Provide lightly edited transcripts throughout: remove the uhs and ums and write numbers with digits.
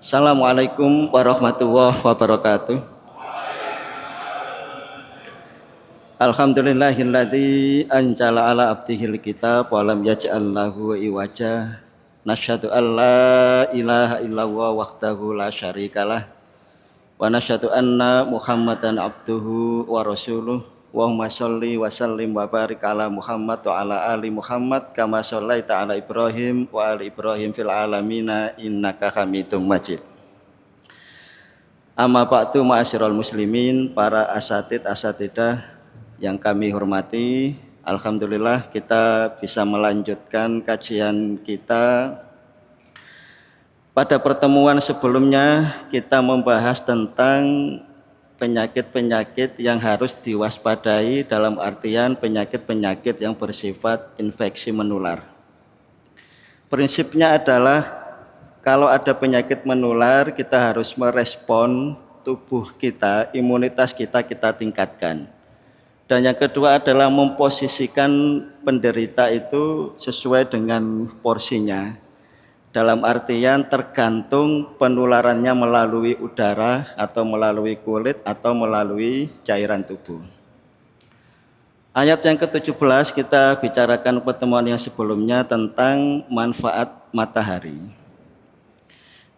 Assalamualaikum warahmatullahi wabarakatuh. Alhamdulillahilladzi anzala ala abdihil kitab wa lam yaj'al lahu iwaja. Nasyhadu an la ilaha illallah wahdahu la syarikalah wa nasyhadu anna Muhammadan abduhu wa rasuluh. Allahumma sholli wa sallim wa barik ala Muhammad wa ala ali Muhammad kama shallaita ala Ibrahim wa ali Ibrahim fil alamina innaka Hamidum Majid. Amma ba'du ma'asyiral muslimin, para asatidah yang kami hormati, alhamdulillah kita bisa melanjutkan kajian kita. Pada pertemuan sebelumnya kita membahas tentang penyakit-penyakit yang harus diwaspadai, dalam artian penyakit-penyakit yang bersifat infeksi menular. Prinsipnya adalah kalau ada penyakit menular, kita harus merespon tubuh kita, imunitas kita tingkatkan. Dan yang kedua adalah memposisikan penderita itu sesuai dengan porsinya. Dalam artian tergantung penularannya melalui udara atau melalui kulit atau melalui cairan tubuh. Ayat yang ke-17 kita bicarakan pertemuan yang sebelumnya tentang manfaat matahari.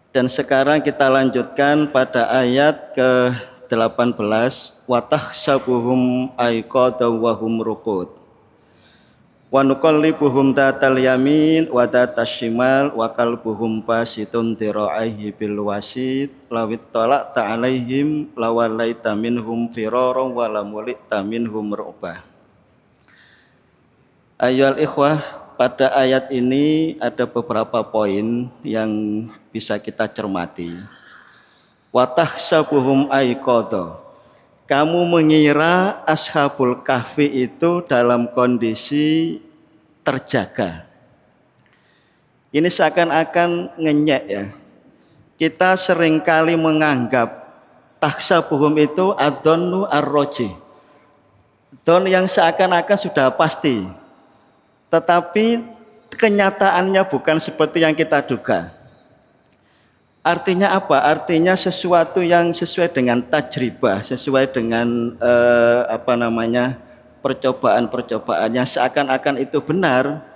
Dan sekarang kita lanjutkan pada ayat ke-18, wa tahsabuhum aiqadan wa hum ruqud wa nuqallibuhum datal yamin wa datas shimal wa qalbuhum basitun dira'aihi bil wasid lawit talaqta alaihim lawallaita minhum firaran wa lamulita minhum ru'bah. Ayyuhal ikhwah, pada ayat ini ada beberapa poin yang bisa kita cermati. Wa tahsabuhum aiqadha, kamu mengira Ashabul Kahfi itu dalam kondisi terjaga. Ini seakan-akan ngenyek ya. Kita seringkali menganggap tahsabuhum itu adzannu ar-raji, dzon yang seakan-akan sudah pasti. Tetapi kenyataannya bukan seperti yang kita duga. Artinya apa? Artinya sesuatu yang sesuai dengan tajribah, sesuai dengan percobaan-percobaan yang seakan-akan itu benar,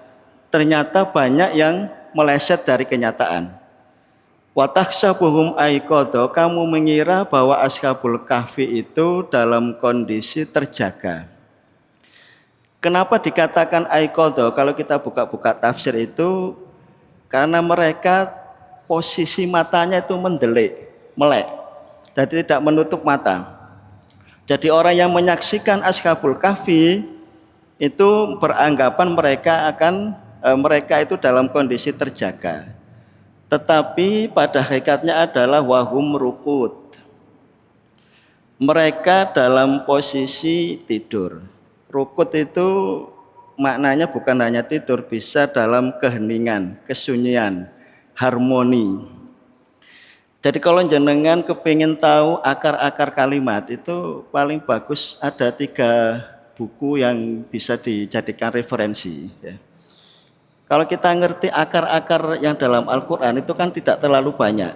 ternyata banyak yang meleset dari kenyataan. Wa tahsabuhum aiqadha, kamu mengira bahwa Ashabul Kahfi itu dalam kondisi terjaga. Kenapa dikatakan aiqadha? Kalau kita buka-buka tafsir itu karena mereka posisi matanya itu mendelik, melek, jadi tidak menutup mata. Jadi orang yang menyaksikan Ashabul Kahfi itu beranggapan mereka itu dalam kondisi terjaga. Tetapi pada hakikatnya adalah wahum ruqud. Mereka dalam posisi tidur. Ruqud itu maknanya bukan hanya tidur, bisa dalam keheningan, kesunyian, harmoni. Jadi kalau jenengan kepingin tahu akar-akar kalimat itu paling bagus ada 3 buku yang bisa dijadikan referensi ya. Kalau kita ngerti akar-akar yang dalam Al-Quran itu kan tidak terlalu banyak,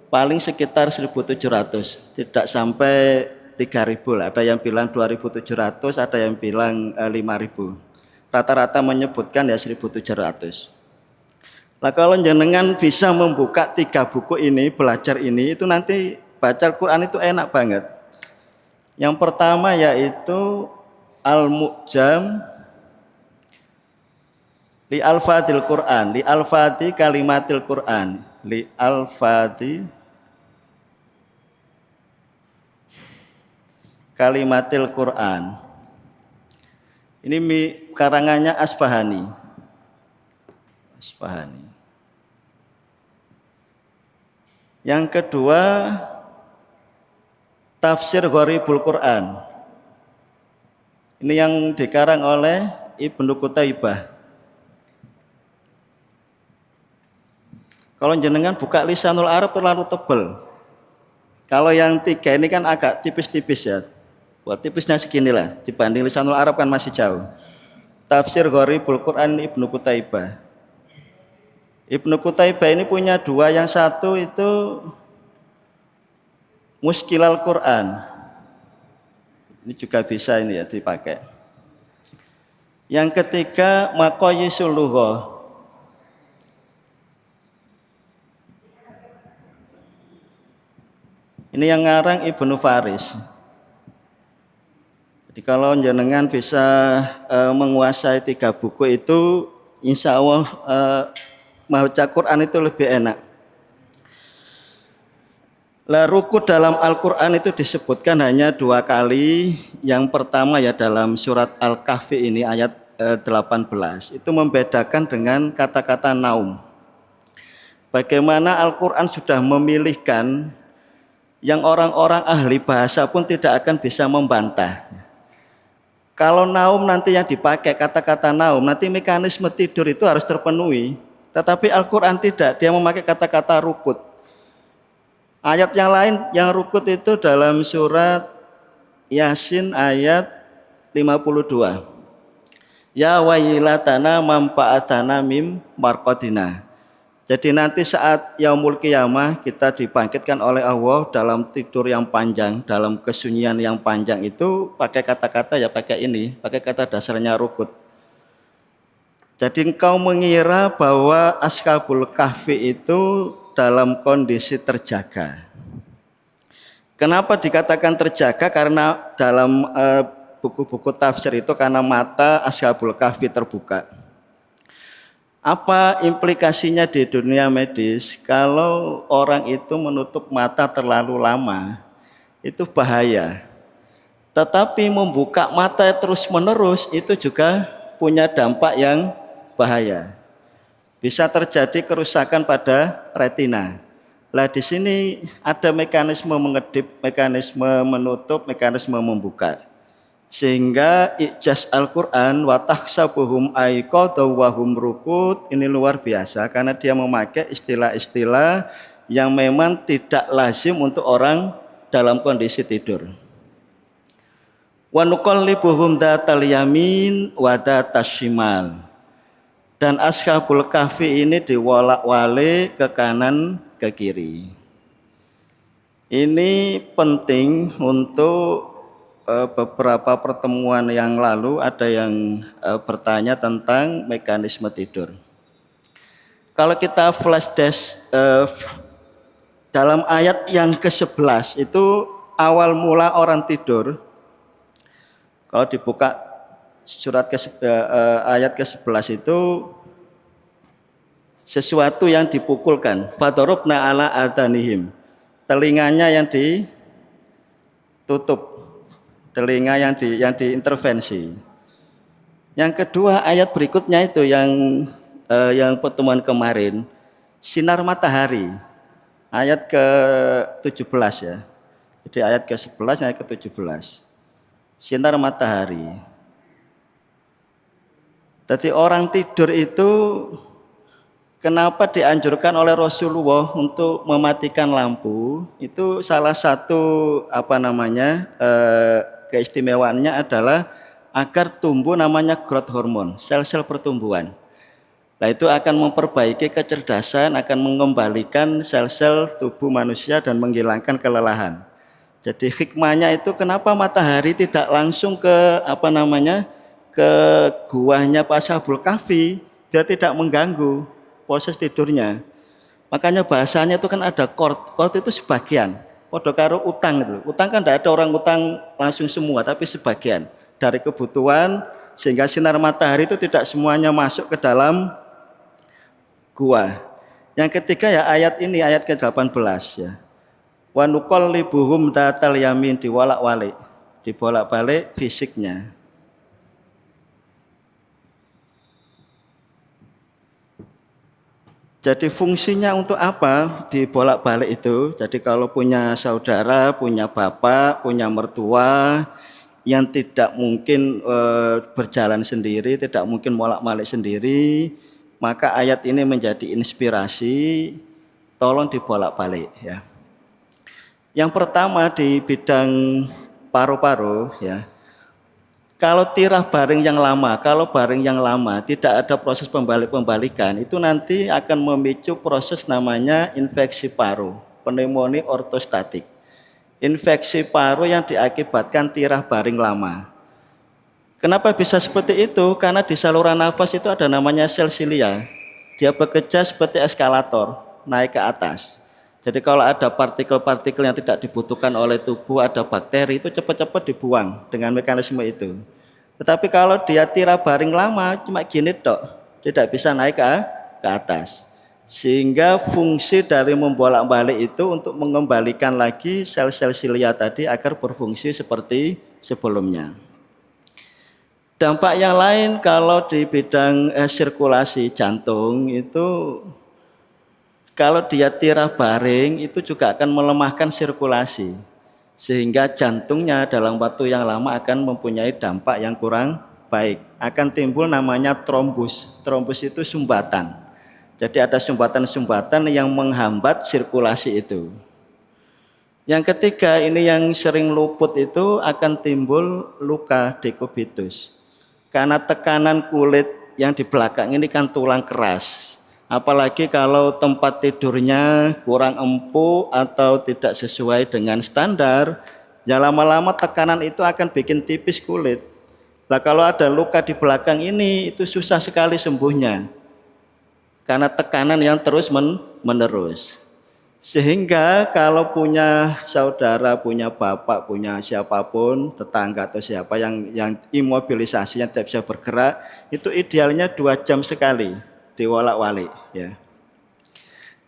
paling sekitar 1.700, tidak sampai 3.000 lah. Ada yang bilang 2.700, ada yang bilang 5.000. Rata-rata menyebutkan ya 1.700. Nah kalau jenengan bisa membuka 3 buku ini, belajar ini, itu nanti baca Al-Quran itu enak banget. Yang pertama yaitu Al-Mu'jam li Al-Fadil Quran, li Al-Fadi Kalimatil Quran, li Al-Fadi Kalimatil Quran. Ini karangannya Asfahani. Yang kedua Tafsir Gharibul Quran. Ini yang dikarang oleh Ibnu Qutaibah. Kalau jenengan buka Lisanul Arab terlalu tebal. Kalau yang 3 ini kan agak tipis-tipis ya. Buat tipisnya seginilah, dibanding Lisanul Arab kan masih jauh. Tafsir Gharibul Quran Ibnu Qutaibah. Ibnu Qutaibah ini punya dua, yang satu itu Muskilal Quran. Ini juga bisa ini ya dipakai. Yang ketiga Maqayisul Lughah. Ini yang ngarang Ibnu Faris. Jadi kalau jenengan bisa menguasai 3 buku itu, insya Allah membaca Quran itu lebih enak. Lah ruku dalam Al-Quran itu disebutkan hanya 2 kali. Yang pertama ya dalam surat Al-Kahfi ini ayat 18. Itu membedakan dengan kata-kata naum. Bagaimana Al-Quran sudah memilihkan yang orang-orang ahli bahasa pun tidak akan bisa membantah. Kalau naum nanti yang dipakai kata-kata naum, nanti mekanisme tidur itu harus terpenuhi. Tetapi Al-Quran tidak, dia memakai kata-kata rukut. Ayat yang lain yang rukut itu dalam surat Yasin ayat 52. Ya wailatana mampa'atana mim marqadina. Jadi nanti saat yaumul qiyamah kita dibangkitkan oleh Allah dalam tidur yang panjang, dalam kesunyian yang panjang itu pakai kata-kata ya pakai ini, pakai kata dasarnya rukut. Jadi engkau mengira bahwa Ashabul Kahfi itu dalam kondisi terjaga. Kenapa dikatakan terjaga? Karena dalam buku-buku tafsir itu karena mata Ashabul Kahfi terbuka. Apa implikasinya di dunia medis? Kalau orang itu menutup mata terlalu lama, itu bahaya. Tetapi membuka mata terus-menerus itu juga punya dampak yang bahaya. Bisa terjadi kerusakan pada retina. Lah di sini ada mekanisme mengedip, mekanisme menutup, mekanisme membuka. Sehingga ijaz Al-Quran wa tahsabuhum aiqadha wa hum rukud, ini luar biasa karena dia memakai istilah-istilah yang memang tidak lazim untuk orang dalam kondisi tidur. Wa nuqallibuhum dzatal yamin wa dzatas shimal. Dan Ashabul Kahfi ini diwalak-walik ke kanan ke kiri. Ini penting untuk beberapa pertemuan yang lalu ada yang bertanya tentang mekanisme tidur. Kalau kita flashback dalam ayat yang ke-11 itu awal mula orang tidur. Kalau dibuka surat ayat ke-11 itu sesuatu yang dipukulkan. Fadorobna ala adanihim. Telinganya yang ditutup. Telinga yang diintervensi. Yang kedua ayat berikutnya itu yang pertemuan kemarin. Sinar matahari. Ayat ke-17 ya. Jadi ayat ke-11 ayat ke-17. Sinar matahari. Jadi orang tidur itu kenapa dianjurkan oleh Rasulullah untuk mematikan lampu? Itu salah satu keistimewaannya adalah agar tumbuh namanya growth hormone, sel-sel pertumbuhan. Nah itu akan memperbaiki kecerdasan, akan mengembalikan sel-sel tubuh manusia dan menghilangkan kelelahan. Jadi hikmahnya itu kenapa matahari tidak langsung ke ke guanya Ashabul Kahfi biar tidak mengganggu proses tidurnya. Makanya bahasanya itu kan ada qord itu sebagian. Padha karo utang itu. Utang kan tidak ada orang utang langsung semua, tapi sebagian dari kebutuhan sehingga sinar matahari itu tidak semuanya masuk ke dalam gua. Yang ketiga ya ayat ini ayat ke-18 ya. Wa nuqallibuhum dzatal yamin, diwalak-walik, dibolak-balik fisiknya. Jadi fungsinya untuk apa dibolak-balik itu? Jadi kalau punya saudara, punya bapak, punya mertua yang tidak mungkin berjalan sendiri, tidak mungkin bolak-balik sendiri, maka ayat ini menjadi inspirasi, tolong dibolak-balik ya. Yang pertama di bidang paru-paru ya. Kalau tirah baring yang lama, kalau baring yang lama tidak ada proses pembalikan, itu nanti akan memicu proses namanya infeksi paru, pneumonia ortostatik. Infeksi paru yang diakibatkan tirah baring lama. Kenapa bisa seperti itu? Karena di saluran nafas itu ada namanya sel silia. Dia bekerja seperti eskalator, naik ke atas. Jadi kalau ada partikel-partikel yang tidak dibutuhkan oleh tubuh, ada bakteri, itu cepat-cepat dibuang dengan mekanisme itu. Tetapi kalau dia tirah baring lama, cuma gini tok, tidak bisa naik ke atas. Sehingga fungsi dari membolak-balik itu untuk mengembalikan lagi sel-sel silia tadi agar berfungsi seperti sebelumnya. Dampak yang lain kalau di bidang sirkulasi jantung itu, kalau dia tirah baring itu juga akan melemahkan sirkulasi, sehingga jantungnya dalam waktu yang lama akan mempunyai dampak yang kurang baik. Akan timbul namanya trombus. Trombus itu sumbatan. Jadi ada sumbatan-sumbatan yang menghambat sirkulasi itu. Yang ketiga, ini yang sering luput itu akan timbul luka dekubitus. Karena tekanan kulit yang di belakang ini kan tulang keras. Apalagi kalau tempat tidurnya kurang empuk atau tidak sesuai dengan standar, ya lama-lama tekanan itu akan bikin tipis kulit. Nah kalau ada luka di belakang ini, itu susah sekali sembuhnya. Karena tekanan yang terus menerus. Sehingga kalau punya saudara, punya bapak, punya siapapun, tetangga atau siapa yang imobilisasinya tidak bisa bergerak, itu idealnya 2 jam sekali diwolak-walik ya.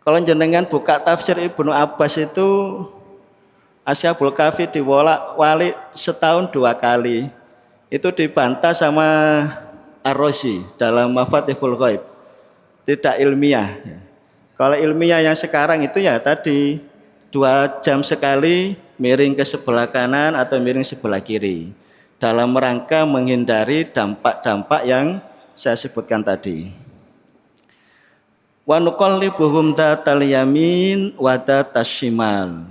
Kalau jenengan buka tafsir Ibnu Abbas itu Asyabul Kafi diwolak-walik setahun 2 kali. Itu dibantah sama Ar-Razi dalam Mafatihul Ghaib. Tidak ilmiah. Kalau ilmiah yang sekarang itu ya tadi 2 jam sekali miring ke sebelah kanan atau miring sebelah kiri. Dalam rangka menghindari dampak-dampak yang saya sebutkan tadi. Wa nuqallibuhum datal yamin wa datas shimal.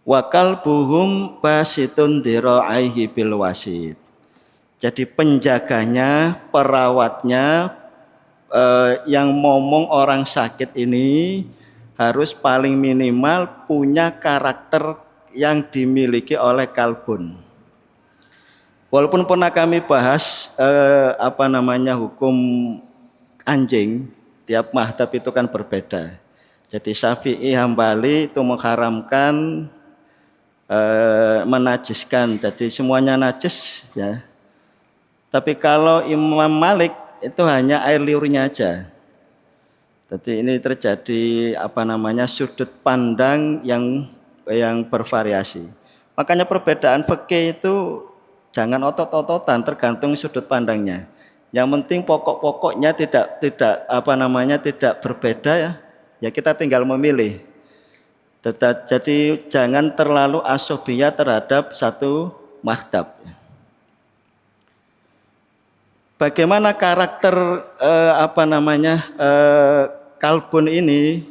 Wa kalbuhum basitun dira'aihi bil wasid. Jadi penjaganya, perawatnya, yang ngomong orang sakit ini harus paling minimal punya karakter yang dimiliki oleh kalbun. Walaupun pernah kami bahas hukum anjing, tiap mazhab itu kan berbeda. Jadi Syafi'i, Hambali itu mengharamkan menajiskan, jadi semuanya najis ya. Tapi kalau Imam Malik itu hanya air liurnya aja. Jadi ini terjadi sudut pandang yang bervariasi. Makanya perbedaan fikih itu jangan otot-ototan, tergantung sudut pandangnya. Yang penting pokok-pokoknya tidak berbeda ya. Ya kita tinggal memilih. Jadi jangan terlalu asobiyah terhadap satu mazhab. Bagaimana karakter kalbun ini?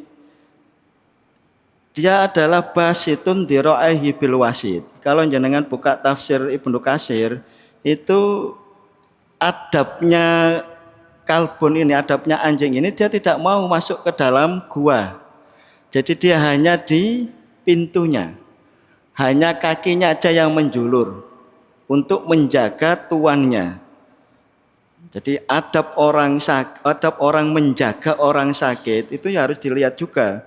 Dia adalah basitun dira'aihi bil wasid. Kalau jenengan buka tafsir Ibnu Katsir, itu adabnya kalbun ini, adabnya anjing ini, dia tidak mau masuk ke dalam gua. Jadi dia hanya di pintunya, hanya kakinya aja yang menjulur untuk menjaga tuannya. Jadi adab orang menjaga orang sakit itu ya harus dilihat juga.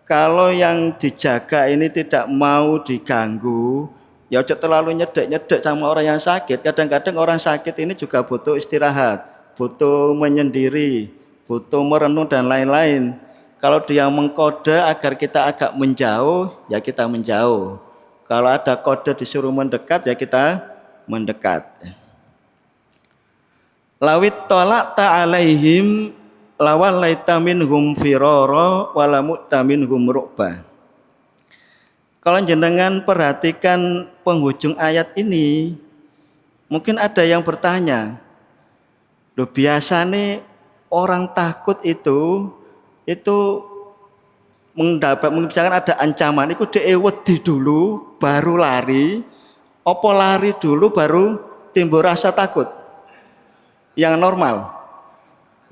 Kalau yang dijaga ini tidak mau diganggu, ya jangan terlalu nyedek-nyedek sama orang yang sakit. Kadang-kadang orang sakit ini juga butuh istirahat, butuh menyendiri, butuh merenung dan lain-lain. Kalau dia mengkode agar kita agak menjauh, ya kita menjauh. Kalau ada kode disuruh mendekat, ya kita mendekat. Lawit tolak ta'alaihim lawallaita minhum firara walamutta minhum ru'ba. Kalau jenengan perhatikan penghujung ayat ini, mungkin ada yang bertanya, loh biasa nih orang takut itu misalkan ada ancaman, itu wedi dulu baru lari, Apa lari dulu baru timbul rasa takut? Yang normal.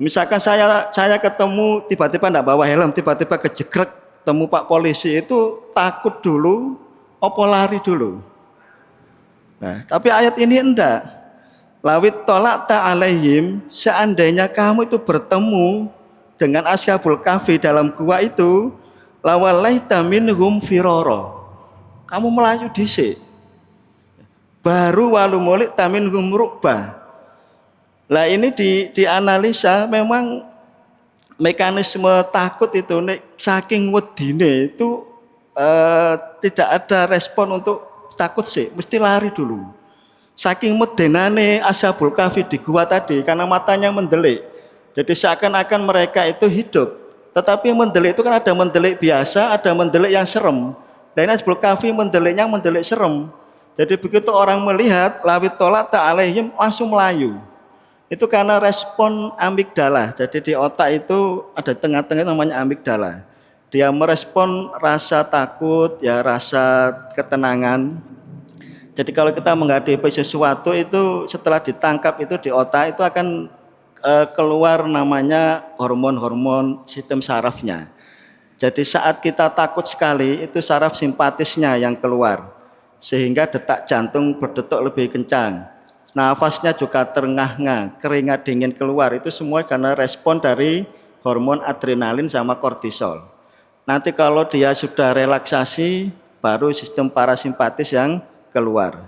Misalkan saya ketemu tiba-tiba enggak bawa helm, tiba-tiba kejegrek temu Pak polisi, itu takut dulu, apa lari dulu? Nah, tapi ayat ini enggak. Lawit tolak ta'alaihim, seandainya kamu itu bertemu dengan Ashabul Kahfi dalam gua itu, lawalaita minhum firara. Kamu melayu dhisik. Baru walu mulik tamin humrukba. Lah ini dianalisa memang mekanisme takut itu saking wedine itu tidak ada respon untuk takut sih, mesti lari dulu. Saking medenane Ashabul Kahfi di gua tadi karena matanya mendelik. Jadi seakan-akan mereka itu hidup. Tetapi mendelik itu kan ada mendelik biasa, ada mendelik yang serem. Dan Ashabul Kahfi mendeliknya mendelik serem. Jadi begitu orang melihat lawit tolak ta'alaihim langsung melayu. Itu karena respon amigdala. Jadi di otak itu ada tengah-tengah namanya amigdala. Dia merespon rasa takut, ya rasa ketenangan. Jadi kalau kita menghadapi sesuatu itu setelah ditangkap itu di otak itu akan keluar namanya hormon-hormon sistem sarafnya. Jadi saat kita takut sekali itu saraf simpatisnya yang keluar. Sehingga detak jantung berdetak lebih kencang, nafasnya juga terengah-engah, keringat dingin keluar, itu semua karena respon dari hormon adrenalin sama kortisol. Nanti kalau dia sudah relaksasi, baru sistem parasimpatis yang keluar.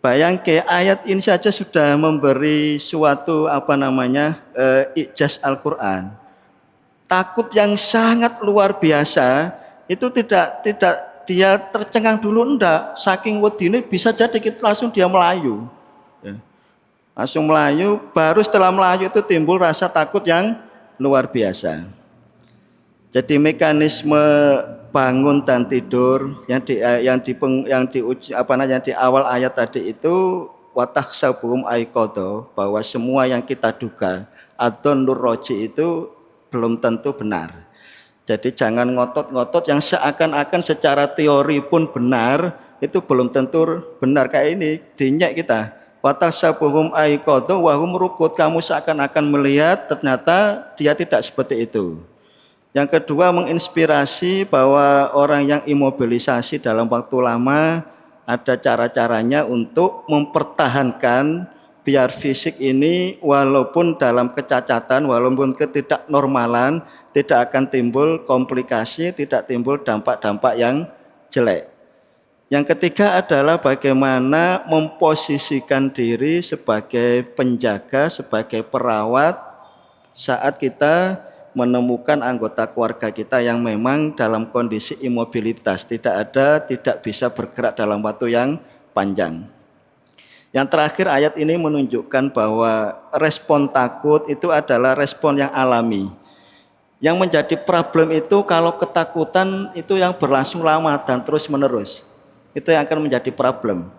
Bayangke ayat ini saja sudah memberi suatu ijaz Al-Quran. Takut yang sangat luar biasa itu tidak dia tercengang dulu, enggak, saking wedine bisa jadi kita langsung dia melayu ya. Langsung melayu, baru setelah melayu itu timbul rasa takut yang luar biasa. Jadi mekanisme bangun dan tidur yang di awal ayat tadi itu watakhsabum aiqadha, bahwa semua yang kita duga atau nur roji itu belum tentu benar. Jadi jangan ngotot-ngotot yang seakan-akan secara teori pun benar, itu belum tentu benar. Kayak ini dinyek kita. Watasabuhum aiqadha wa hum rukut, kamu seakan-akan melihat ternyata dia tidak seperti itu. Yang kedua, menginspirasi bahwa orang yang imobilisasi dalam waktu lama ada cara-caranya untuk mempertahankan biar fisik ini walaupun dalam kecacatan, walaupun ketidaknormalan, tidak akan timbul komplikasi, tidak timbul dampak-dampak yang jelek. Yang ketiga adalah bagaimana memposisikan diri sebagai penjaga, sebagai perawat saat kita menemukan anggota keluarga kita yang memang dalam kondisi imobilitas, tidak bisa bergerak dalam waktu yang panjang. Yang terakhir, ayat ini menunjukkan bahwa respon takut itu adalah respon yang alami. Yang menjadi problem itu kalau ketakutan itu yang berlangsung lama dan terus menerus, itu yang akan menjadi problem.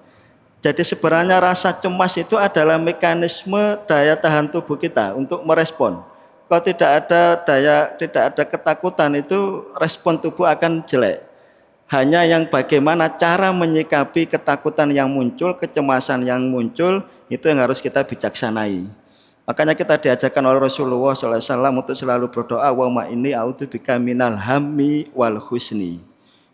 Jadi sebenarnya rasa cemas itu adalah mekanisme daya tahan tubuh kita untuk merespon. Kalau tidak ada ketakutan, itu respon tubuh akan jelek. Hanya yang bagaimana cara menyikapi ketakutan yang muncul, kecemasan yang muncul, itu yang harus kita bijaksanai. Makanya kita diajarkan oleh Rasulullah SAW untuk selalu berdoa, wa inni a'udzubika minal hammi wal husni.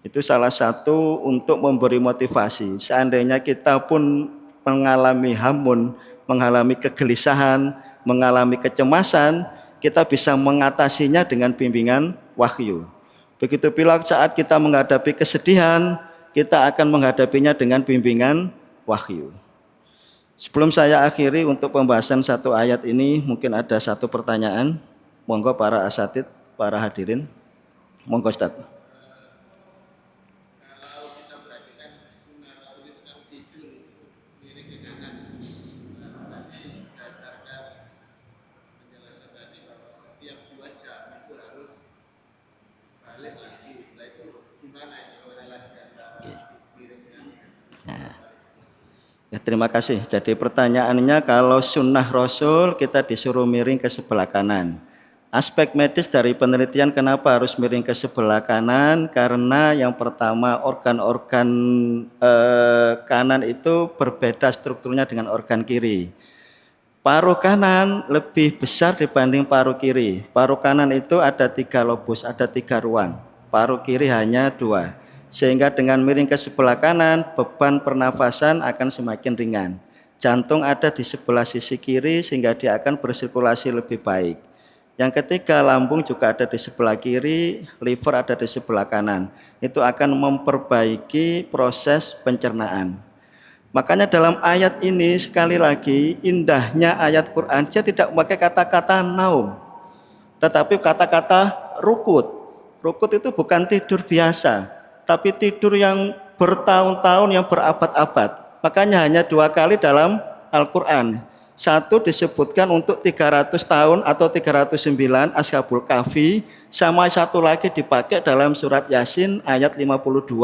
Itu salah satu untuk memberi motivasi. Seandainya kita pun mengalami hamun, mengalami kegelisahan, mengalami kecemasan, kita bisa mengatasinya dengan bimbingan wahyu. Begitu pula saat kita menghadapi kesedihan, kita akan menghadapinya dengan bimbingan wahyu. Sebelum saya akhiri untuk pembahasan satu ayat ini, mungkin ada satu pertanyaan. Monggo para asatid, para hadirin. Monggo Ustaz. Ya, terima kasih. Jadi pertanyaannya, kalau sunnah Rasul kita disuruh miring ke sebelah kanan. Aspek medis dari penelitian kenapa harus miring ke sebelah kanan? Karena yang pertama organ-organ kanan itu berbeda strukturnya dengan organ kiri. Paru kanan lebih besar dibanding paru kiri. Paru kanan itu ada 3 lobus, ada 3 ruang. Paru kiri hanya 2. Sehingga dengan miring ke sebelah kanan, beban pernafasan akan semakin ringan. Jantung ada di sebelah sisi kiri sehingga dia akan bersirkulasi lebih baik. Yang ketiga, lambung juga ada di sebelah kiri, liver ada di sebelah kanan. Itu akan memperbaiki proses pencernaan. Makanya dalam ayat ini sekali lagi indahnya ayat Quran, dia tidak memakai kata-kata naum, tetapi kata-kata rukut. Rukut itu bukan tidur biasa, tapi tidur yang bertahun-tahun, yang berabad-abad. Makanya hanya 2 kali dalam Al-Quran. Satu disebutkan untuk 300 tahun atau 309 Ashabul Kahfi, sama satu lagi dipakai dalam surat Yasin ayat 52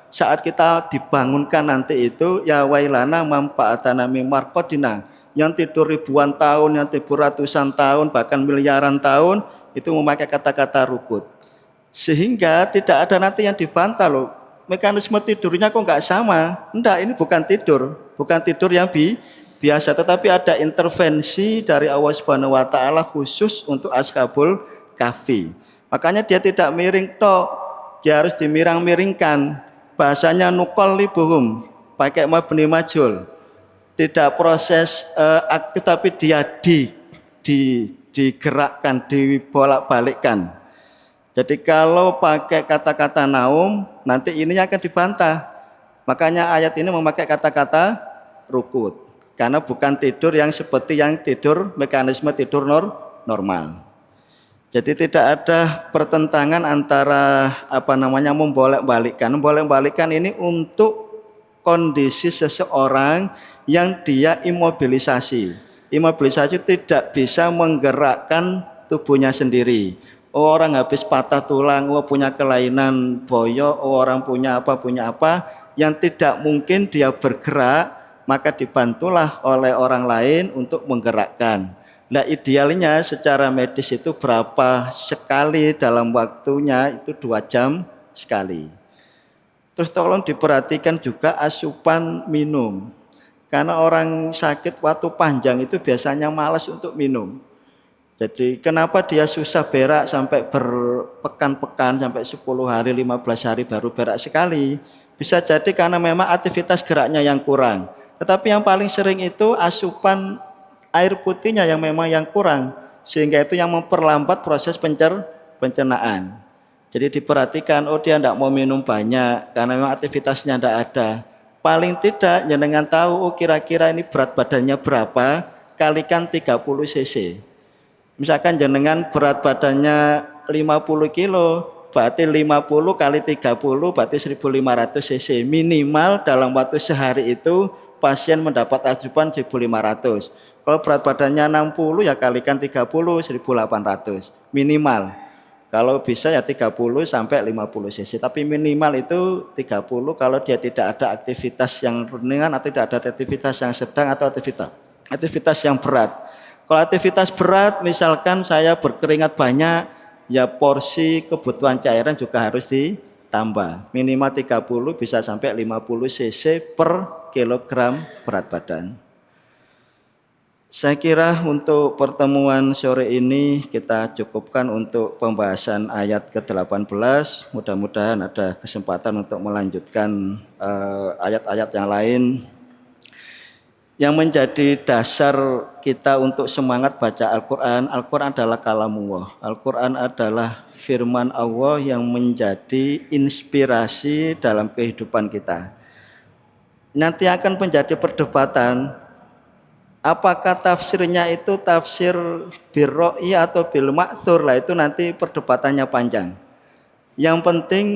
saat kita dibangunkan nanti itu, ya wailana manfaatana mimarqadina, yang tidur ribuan tahun, yang tidur ratusan tahun, bahkan miliaran tahun, itu memakai kata-kata rukut. Sehingga tidak ada nanti yang dibantah loh, mekanisme tidurnya kok nggak sama. Enggak, ini bukan tidur yang biasa, tetapi ada intervensi dari Allah Subhanahu wa taala khusus untuk Ashabul Kahfi. Makanya dia tidak miring tok, dia harus dimirang-miringkan. Bahasanya nuqallibuhum, pakai mabni majul. Tidak proses aktif, tapi dia digerakkan, dibolak-balikkan. Jadi kalau pakai kata-kata naum, nanti ini akan dibantah. Makanya ayat ini memakai kata-kata rukut. Karena bukan tidur yang seperti yang tidur, mekanisme tidur normal. Jadi tidak ada pertentangan antara membolak-balikkan. Membolak-balikkan ini untuk kondisi seseorang yang dia imobilisasi. Imobilisasi tidak bisa menggerakkan tubuhnya sendiri. Orang habis patah tulang, punya kelainan boyok, orang punya apa, yang tidak mungkin dia bergerak, maka dibantulah oleh orang lain untuk menggerakkan. Nah, idealnya secara medis itu berapa sekali dalam waktunya, itu 2 jam sekali. Terus tolong diperhatikan juga asupan minum. Karena orang sakit waktu panjang itu biasanya malas untuk minum. Jadi kenapa dia susah berak sampai berpekan-pekan, sampai 10 hari, 15 hari baru berak sekali. Bisa jadi karena memang aktivitas geraknya yang kurang. Tetapi yang paling sering itu asupan air putihnya yang memang yang kurang, sehingga itu yang memperlambat proses pencernaan. Jadi diperhatikan, dia tidak mau minum banyak karena memang aktivitasnya tidak ada. Paling tidak jenengan tahu kira-kira ini berat badannya berapa, kalikan 30 cc. Misalkan jenengan berat badannya 50 kilo, berarti 50 kali 30 berarti 1500 cc. Minimal dalam waktu sehari itu pasien mendapat asupan 1500. Kalau berat badannya 60 ya kalikan 30, 1800 minimal. Kalau bisa ya 30 sampai 50 cc, tapi minimal itu 30 kalau dia tidak ada aktivitas yang ringan atau tidak ada aktivitas yang sedang atau aktivitas yang berat. Kalau aktivitas berat misalkan saya berkeringat banyak, ya porsi kebutuhan cairan juga harus ditambah. Minimal 30 bisa sampai 50 cc per kilogram berat badan. Saya kira untuk pertemuan sore ini kita cukupkan untuk pembahasan ayat ke-18. Mudah-mudahan ada kesempatan untuk melanjutkan ayat-ayat yang lain. Yang menjadi dasar kita untuk semangat baca Al-Quran. Al-Quran adalah kalamullah. Al-Quran adalah firman Allah yang menjadi inspirasi dalam kehidupan kita. Nanti akan menjadi perdebatan, apakah tafsirnya itu tafsir birro'i atau bil ma'thur, lah itu nanti perdebatannya panjang. Yang penting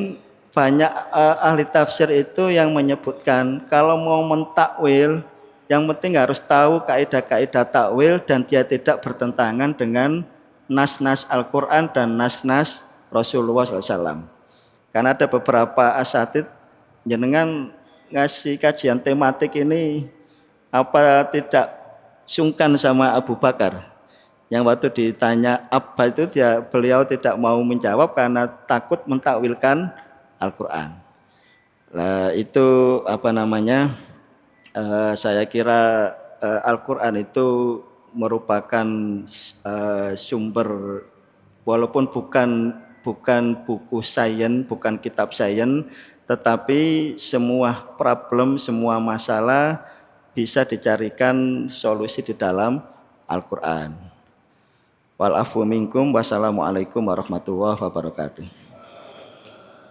banyak ahli tafsir itu yang menyebutkan kalau mau mentakwil, yang penting harus tahu kaidah-kaidah takwil dan dia tidak bertentangan dengan nas-nas Al-Quran dan nas-nas Rasulullah SAW. Karena ada beberapa asatid jenengan ngasih kajian tematik ini apa tidak sungkan sama Abu Bakar. Yang waktu ditanya apa itu beliau tidak mau menjawab karena takut mentakwilkan Al-Quran. Nah, itu apa namanya? Saya kira Al-Quran itu merupakan sumber, walaupun bukan buku sains, bukan kitab sains, tetapi semua problem, semua masalah bisa dicarikan solusi di dalam Al-Quran. Wal afu minkum, wassalamualaikum warahmatullahi wabarakatuh.